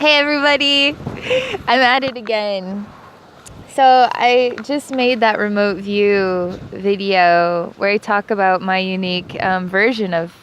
Hey everybody, I'm at it again. So I just made that remote view video where I talk about my unique version of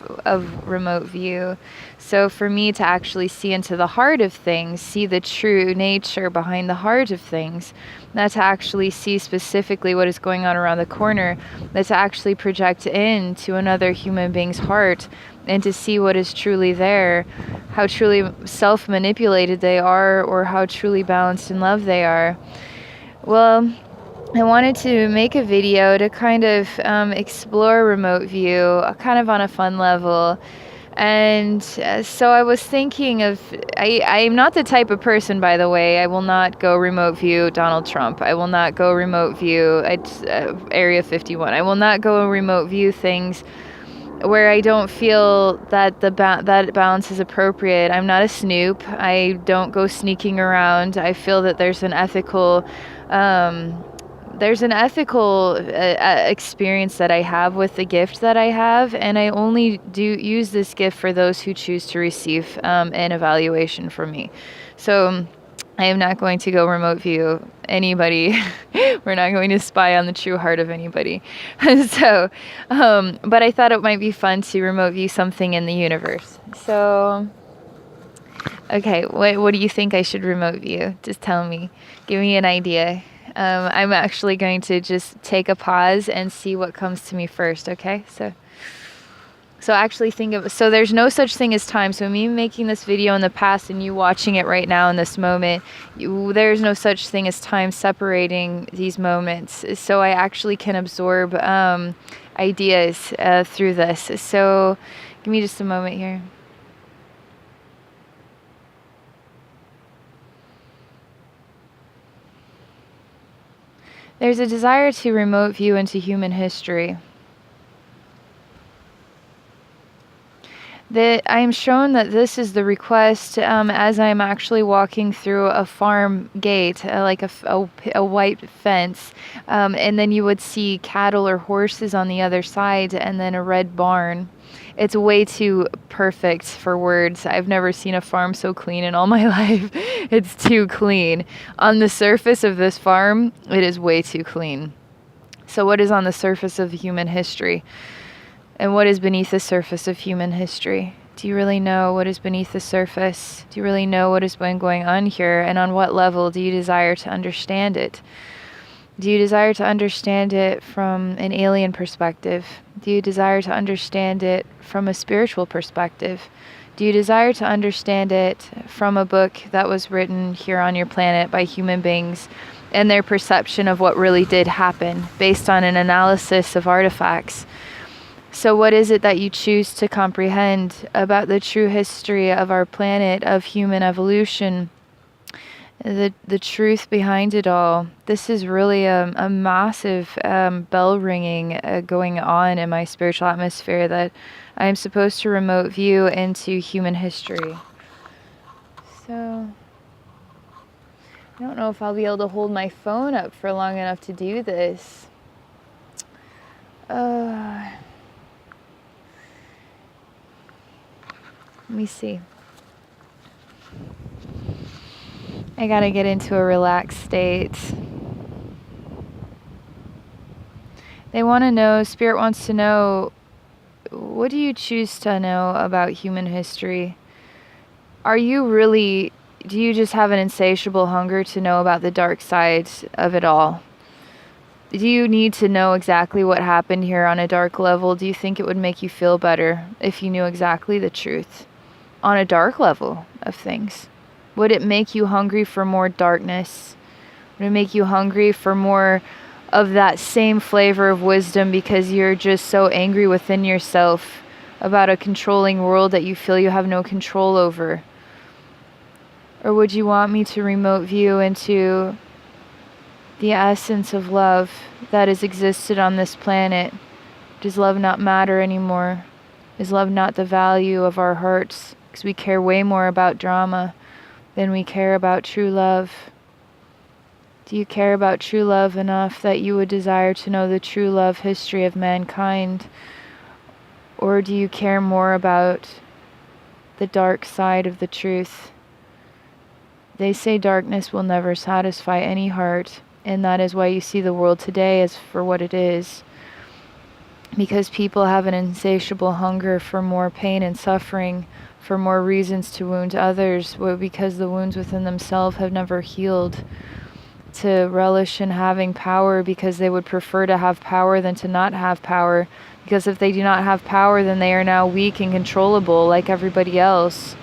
remote view. So for me to actually see into the heart of things, see the true nature behind the heart of things, not to actually see specifically what is going on around the corner, but to actually project into another human being's heart and to see what is truly there, how truly self-manipulated they are, or how truly balanced in love they are. Well, I wanted to make a video to kind of explore remote view, kind of on a fun level. And so I was thinking of, I'm not the type of person, by the way, I will not go remote view Donald Trump. I will not go remote view Area 51. I will not go remote view things where I don't feel that that balance is appropriate. I'm not a snoop. I don't go sneaking around. I feel that there's an ethical experience that I have with the gift that I have, and I only do use this gift for those who choose to receive an evaluation from me. So I am not going to go remote view anybody. We're not going to spy on the true heart of anybody. So, but I thought it might be fun to remote view something in the universe. So, okay, what do you think I should remote view? Just tell me. Give me an idea. I'm actually going to just take a pause and see what comes to me first, okay? So actually so there's no such thing as time. So me making this video in the past and you watching it right now in this moment, there's no such thing as time separating these moments. So I actually can absorb ideas through this. So give me just a moment here. There's a desire to remote view into human history. That I am shown that this is the request as I'm actually walking through a farm gate, like a white fence, and then you would see cattle or horses on the other side, and then a red barn. It's way too perfect for words. I've never seen a farm so clean in all my life. It's too clean. On the surface of this farm, it is way too clean. So what is on the surface of human history? And what is beneath the surface of human history? Do you really know what is beneath the surface? Do you really know what has been going on here? And on what level do you desire to understand it? Do you desire to understand it from an alien perspective? Do you desire to understand it from a spiritual perspective? Do you desire to understand it from a book that was written here on your planet by human beings and their perception of what really did happen based on an analysis of artifacts? So what is it that you choose to comprehend about the true history of our planet, of human evolution, the truth behind it all? This is really a massive bell ringing going on in my spiritual atmosphere that I'm supposed to remote view into human history. So I don't know if I'll be able to hold my phone up for long enough to do this. Let me see. I gotta get into a relaxed state. They want to know, Spirit wants to know, what do you choose to know about human history? Do you just have an insatiable hunger to know about the dark side of it all? Do you need to know exactly what happened here on a dark level? Do you think it would make you feel better if you knew exactly the truth on a dark level of things? Would it make you hungry for more darkness? Would it make you hungry for more of that same flavor of wisdom because you're just so angry within yourself about a controlling world that you feel you have no control over? Or would you want me to remote view into the essence of love that has existed on this planet? Does love not matter anymore? Is love not the value of our hearts? Because we care way more about drama than we care about true love. Do you care about true love enough that you would desire to know the true love history of mankind? Or do you care more about the dark side of the truth? They say darkness will never satisfy any heart, and that is why you see the world today as for what it is. Because people have an insatiable hunger for more pain and suffering, for more reasons to wound others, because the wounds within themselves have never healed. To relish in having power because they would prefer to have power than to not have power. Because if they do not have power, then they are now weak and controllable like everybody else.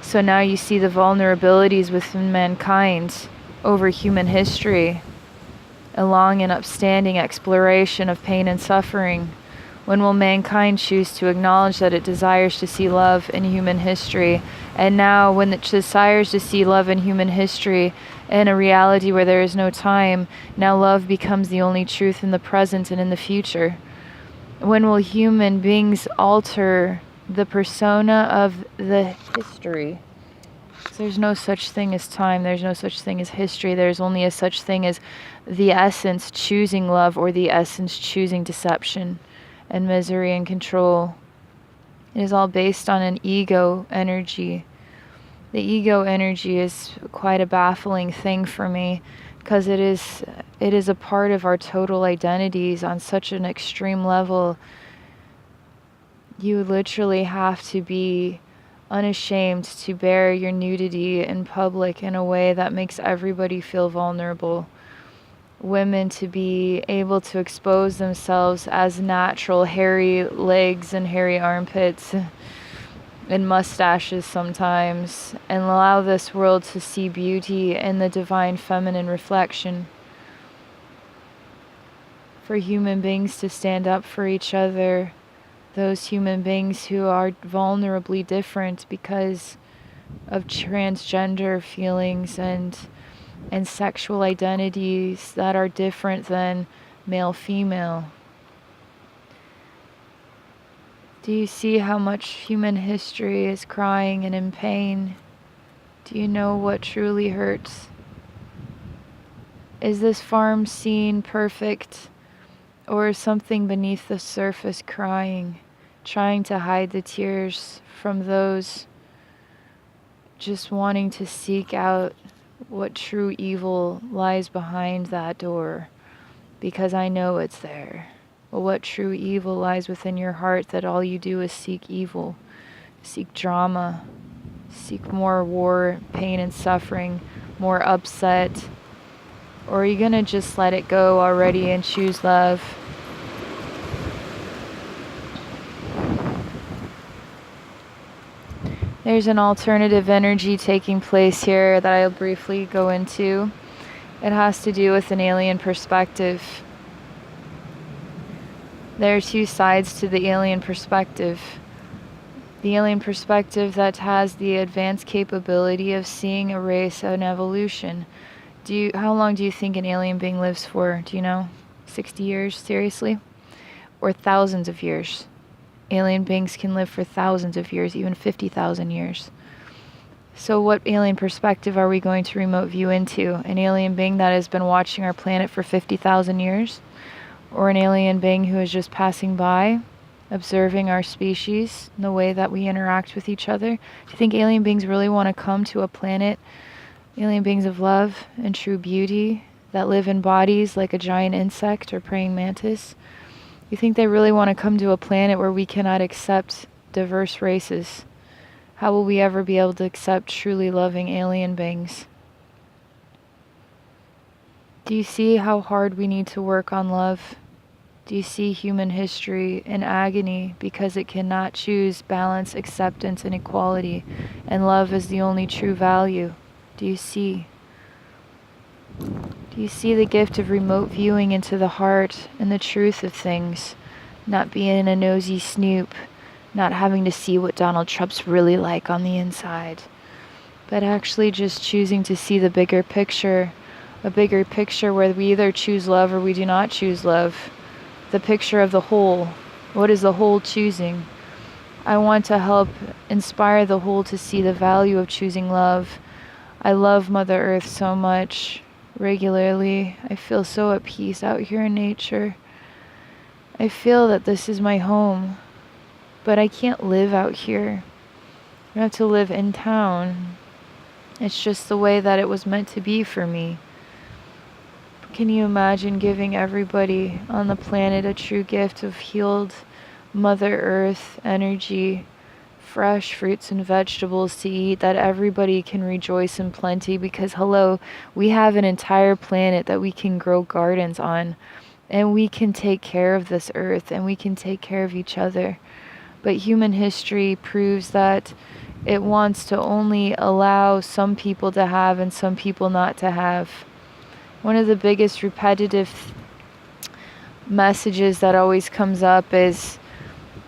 So now you see the vulnerabilities within mankind over human history, a long and upstanding exploration of pain and suffering. When will mankind choose to acknowledge that it desires to see love in human history? And now, when it desires to see love in human history in a reality where there is no time, now love becomes the only truth in the present and in the future. When will human beings alter the persona of the history? There's no such thing as time. There's no such thing as history. There's only a such thing as the essence choosing love or the essence choosing deception and misery and control. It is all based on an ego energy. The ego energy is quite a baffling thing for me because it is a part of our total identities on such an extreme level. You literally have to be unashamed to bear your nudity in public in a way that makes everybody feel vulnerable. Women to be able to expose themselves as natural hairy legs and hairy armpits and mustaches sometimes, and allow this world to see beauty in the divine feminine reflection. For human beings to stand up for each other, those human beings who are vulnerably different because of transgender feelings and sexual identities that are different than male-female. Do you see how much human history is crying and in pain? Do you know what truly hurts? Is this farm scene perfect, or is something beneath the surface crying, trying to hide the tears from those just wanting to seek out what true evil lies behind that door, because I know it's there. Well, what true evil lies within your heart that all you do is seek evil, seek drama, seek more war, pain and suffering, more upset? Or are you gonna just let it go already and choose love? There's an alternative energy taking place here that I'll briefly go into. It has to do with an alien perspective. There are two sides to the alien perspective. The alien perspective that has the advanced capability of seeing a race and evolution. How long do you think an alien being lives for? Do you know? 60 years, seriously? Or thousands of years? Alien beings can live for thousands of years, even 50,000 years. So what alien perspective are we going to remote view into? An alien being that has been watching our planet for 50,000 years? Or an alien being who is just passing by, observing our species and the way that we interact with each other? Do you think alien beings really want to come to a planet, alien beings of love and true beauty, that live in bodies like a giant insect or praying mantis? You think they really want to come to a planet where we cannot accept diverse races? How will we ever be able to accept truly loving alien beings? Do you see how hard we need to work on love? Do you see human history in agony because it cannot choose balance, acceptance, and equality, and love is the only true value? Do you see? Do you see the gift of remote viewing into the heart and the truth of things? Not being a nosy snoop, not having to see what Donald Trump's really like on the inside, but actually just choosing to see the bigger picture, a bigger picture where we either choose love or we do not choose love. The picture of the whole. What is the whole choosing? I want to help inspire the whole to see the value of choosing love. I love Mother Earth so much. Regularly, I feel so at peace out here in nature. I feel that this is my home, but I can't live out here. I have to live in town. It's just the way that it was meant to be for me. Can you imagine giving everybody on the planet a true gift of healed Mother Earth energy, fresh fruits and vegetables to eat, that everybody can rejoice in plenty? Because, hello, we have an entire planet that we can grow gardens on, and we can take care of this earth, and we can take care of each other. But human history proves that it wants to only allow some people to have and some people not to have. One of the biggest repetitive messages that always comes up is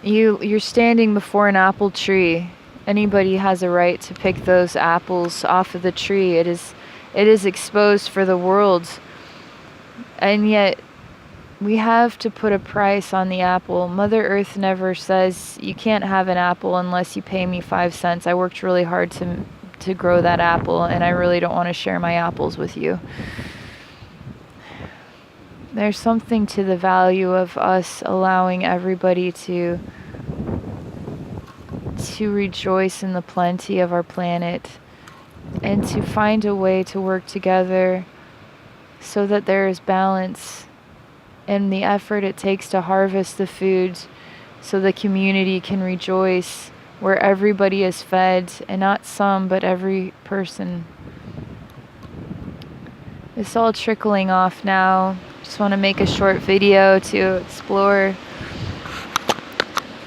you're standing before an apple tree. Anybody has a right to pick those apples off of the tree. It is exposed for the world. And yet we have to put a price on the apple. Mother Earth never says you can't have an apple unless you pay me 5 cents. I worked really hard to grow that apple, and I really don't want to share my apples with you. There's something to the value of us allowing everybody to rejoice in the plenty of our planet, and to find a way to work together so that there is balance in the effort it takes to harvest the food so the community can rejoice, where everybody is fed, and not some, but every person. It's all trickling off now. Just want to make a short video to explore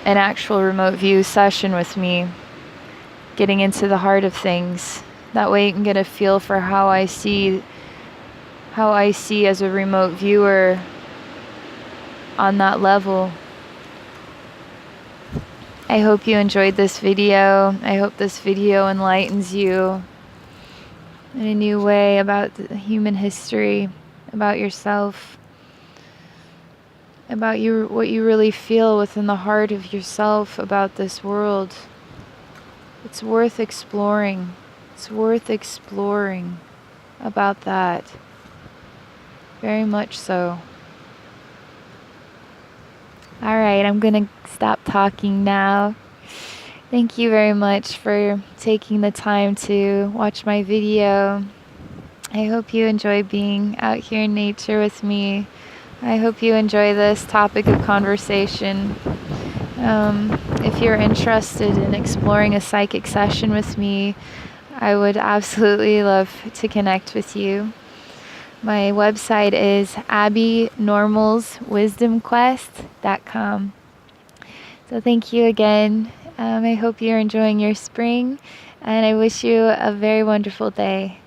an actual remote view session with me, getting into the heart of things. That way you can get a feel for how I see as a remote viewer on that level. I hope you enjoyed this video. I hope this video enlightens you in a new way about human history, about yourself, about what you really feel within the heart of yourself about this world. It's worth exploring. It's worth exploring about that. Very much so. All right, I'm going to stop talking now. Thank you very much for taking the time to watch my video. I hope you enjoy being out here in nature with me. I hope you enjoy this topic of conversation. If you're interested in exploring a psychic session with me, I would absolutely love to connect with you. My website is abbeynormalswisdomquest.com. So thank you again. I hope you're enjoying your spring, and I wish you a very wonderful day.